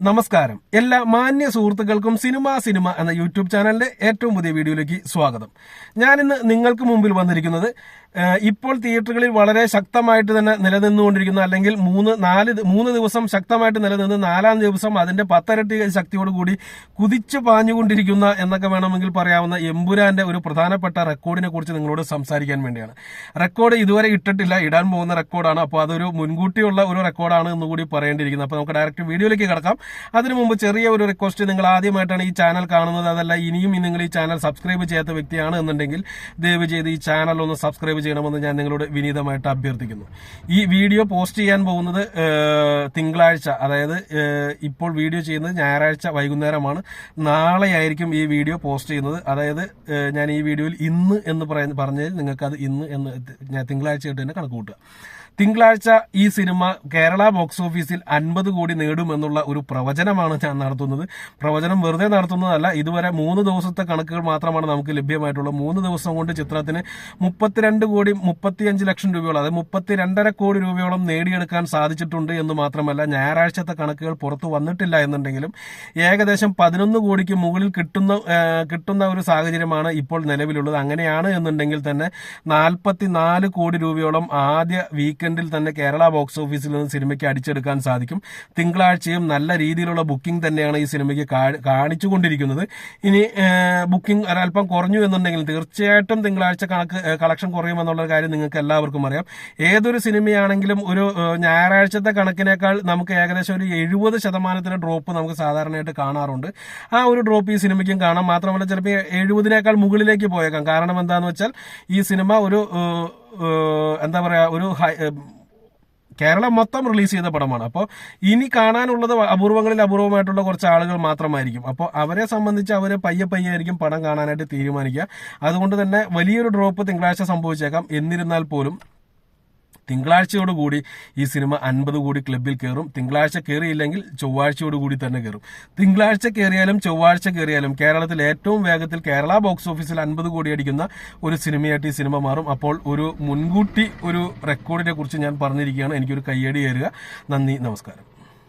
നമസ്കാരം. എല്ലാ മാന്യ സുഹൃത്തുക്കൾക്കും സിനിമ എന്ന യൂട്യൂബ് ചാനലിന്റെ ഏറ്റവും പുതിയ വീഡിയോയിലേക്ക് സ്വാഗതം. ഞാനിന്ന് നിങ്ങൾക്ക് മുമ്പിൽ വന്നിരിക്കുന്നത് ഇപ്പോൾ തിയേറ്ററുകളിൽ വളരെ ശക്തമായിട്ട് തന്നെ നിലനിന്നുകൊണ്ടിരിക്കുന്ന, അല്ലെങ്കിൽ മൂന്ന് ദിവസം ശക്തമായിട്ട് നിലനിന്ന് 4-ാം ദിവസം അതിന്റെ 10 ഇരട്ടി ശക്തിയോടുകൂടി കുതിച്ചു പാഞ്ഞുകൊണ്ടിരിക്കുന്ന എന്നൊക്കെ വേണമെങ്കിൽ പറയാവുന്ന എമ്പുരാന്റെ ഒരു പ്രധാനപ്പെട്ട റെക്കോർഡിനെ കുറിച്ച് നിങ്ങളോട് സംസാരിക്കാൻ വേണ്ടിയാണ്. റെക്കോർഡ് ഇതുവരെ ഇട്ടിട്ടില്ല, ഇടാൻ പോകുന്ന റെക്കോർഡാണ്. അപ്പോൾ അതൊരു മുൻകൂട്ടിയുള്ള ഒരു റെക്കോർഡാണ് എന്നുകൂടി പറയേണ്ടിയിരിക്കുന്നത്. അപ്പോൾ നമുക്ക് ഡയറക്റ്റ് വീഡിയോയിലേക്ക് കടക്കാം. അതിനു മുമ്പ് ചെറിയ ഒരു റിക്വസ്റ്റ്, നിങ്ങൾ ആദ്യമായിട്ടാണ് ഈ ചാനൽ കാണുന്നത്, അതല്ല ഇനിയും നിങ്ങൾ ഈ ചാനൽ സബ്സ്ക്രൈബ് ചെയ്യാത്ത വ്യക്തിയാണ് എന്നുണ്ടെങ്കിൽ ദയവ് ചെയ്ത് ഈ ചാനൽ ഒന്ന് സബ്സ്ക്രൈബ് ചെയ്യണമെന്ന് ഞാൻ നിങ്ങളോട് വിനീതമായിട്ട് അഭ്യർത്ഥിക്കുന്നു. ഈ വീഡിയോ പോസ്റ്റ് ചെയ്യാൻ പോകുന്നത് തിങ്കളാഴ്ച, അതായത് ഇപ്പോൾ വീഡിയോ ചെയ്യുന്നത് ഞായറാഴ്ച വൈകുന്നേരമാണ്. നാളെയായിരിക്കും ഈ വീഡിയോ പോസ്റ്റ് ചെയ്യുന്നത്. അതായത് ഞാൻ ഈ വീഡിയോയിൽ ഇന്ന് എന്ന് പറഞ്ഞാൽ നിങ്ങൾക്ക് അത് ഇന്ന് എന്ന് ഞാൻ തിങ്കളാഴ്ചയായിട്ട് തന്നെ കണക്ക് കൂട്ടുക. തിങ്കളാഴ്ച ഈ സിനിമ കേരള ബോക്സ് ഓഫീസിൽ 50 കോടി നേടുമെന്നുള്ള ഒരു പ്രവചനമാണ് ഞാൻ നടത്തുന്നത്. പ്രവചനം വെറുതെ നടത്തുന്നതല്ല. ഇതുവരെ 3 ദിവസത്തെ കണക്കുകൾ മാത്രമാണ് നമുക്ക് ലഭ്യമായിട്ടുള്ളത്. 3 ദിവസം കൊണ്ട് ചിത്രത്തിന് 32 കോടി 35 ലക്ഷം രൂപയോളം, അതായത് 32.5 കോടി രൂപയോളം നേടിയെടുക്കാൻ സാധിച്ചിട്ടുണ്ട് എന്ന് മാത്രമല്ല, ഞായറാഴ്ചത്തെ കണക്കുകൾ പുറത്തു വന്നിട്ടില്ല എന്നുണ്ടെങ്കിലും ഏകദേശം 11 കോടിക്ക് മുകളിൽ കിട്ടുന്ന ഒരു സാഹചര്യമാണ് ഇപ്പോൾ നിലവിലുള്ളത്. അങ്ങനെയാണ് എന്നുണ്ടെങ്കിൽ തന്നെ 44 കോടി രൂപയോളം ആദ്യ വീക്കെൻഡിൽ തന്നെ കേരള ബോക്സ് ഓഫീസിൽ നിന്ന് സിനിമയ്ക്ക് അടിച്ചെടുക്കാൻ സാധിക്കും. തിങ്കളാഴ്ചയും നല്ല രീതിയിലുള്ള ബുക്കിംഗ് തന്നെയാണ് ഈ സിനിമയ്ക്ക് കാണിച്ചുകൊണ്ടിരിക്കുന്നത്. ഇനി ബുക്കിംഗ് ഒരല്പം കുറഞ്ഞു എന്നുണ്ടെങ്കിൽ തീർച്ചയായിട്ടും തിങ്കളാഴ്ച കളക്ഷൻ കുറയുമെന്നുള്ള കാര്യം നിങ്ങൾക്ക് എല്ലാവർക്കും അറിയാം. ഏതൊരു സിനിമയാണെങ്കിലും ഒരു ഞായറാഴ്ചത്തെ കണക്കിനേക്കാൾ നമുക്ക് ഏകദേശം ഒരു 70% ഡ്രോപ്പ് നമുക്ക് സാധാരണയായിട്ട് കാണാറുണ്ട്. ആ ഒരു ഡ്രോപ്പ് ഈ സിനിമയ്ക്കും കാണാം. മാത്രമല്ല ചിലപ്പോൾ 70-നേക്കാൾ മുകളിലേക്ക് പോയേക്കാം. കാരണം എന്താണെന്ന് വെച്ചാൽ ഈ സിനിമ ഒരു എന്താ പറയാ, ഒരു കേരളം മൊത്തം റിലീസ് ചെയ്ത പടമാണ്. അപ്പോൾ ഇനി കാണാനുള്ളത് അപൂർവങ്ങളിൽ അപൂർവമായിട്ടുള്ള കുറച്ച് ആളുകൾ മാത്രമായിരിക്കും. അപ്പോൾ അവരെ സംബന്ധിച്ച് അവർ പയ്യെ ആയിരിക്കും പടം കാണാനായിട്ട് തീരുമാനിക്കുക. അതുകൊണ്ട് തന്നെ വലിയൊരു ഡ്രോപ്പ് തിങ്കളാഴ്ച സംഭവിച്ചേക്കാം. എന്നിരുന്നാൽ പോലും തിങ്കളാഴ്ചയോടുകൂടി ഈ സിനിമ 50 കോടി ക്ലബിൽ കയറും. തിങ്കളാഴ്ച കയറിയില്ലെങ്കിൽ ചൊവ്വാഴ്ചയോടുകൂടി തന്നെ കയറും. തിങ്കളാഴ്ച കയറിയാലും ചൊവ്വാഴ്ച കയറിയാലും കേരളത്തിൽ ഏറ്റവും വേഗത്തിൽ കേരള ബോക്സ് ഓഫീസിൽ 50 കോടി അടിക്കുന്ന ഒരു സിനിമയായിട്ട് ഈ സിനിമ മാറും. അപ്പോൾ ഒരു മുൻകൂട്ടി ഒരു റെക്കോർഡിനെ കുറിച്ച് ഞാൻ പറഞ്ഞിരിക്കുകയാണ്. എനിക്കൊരു കയ്യടി കയറുക. നന്ദി, നമസ്കാരം.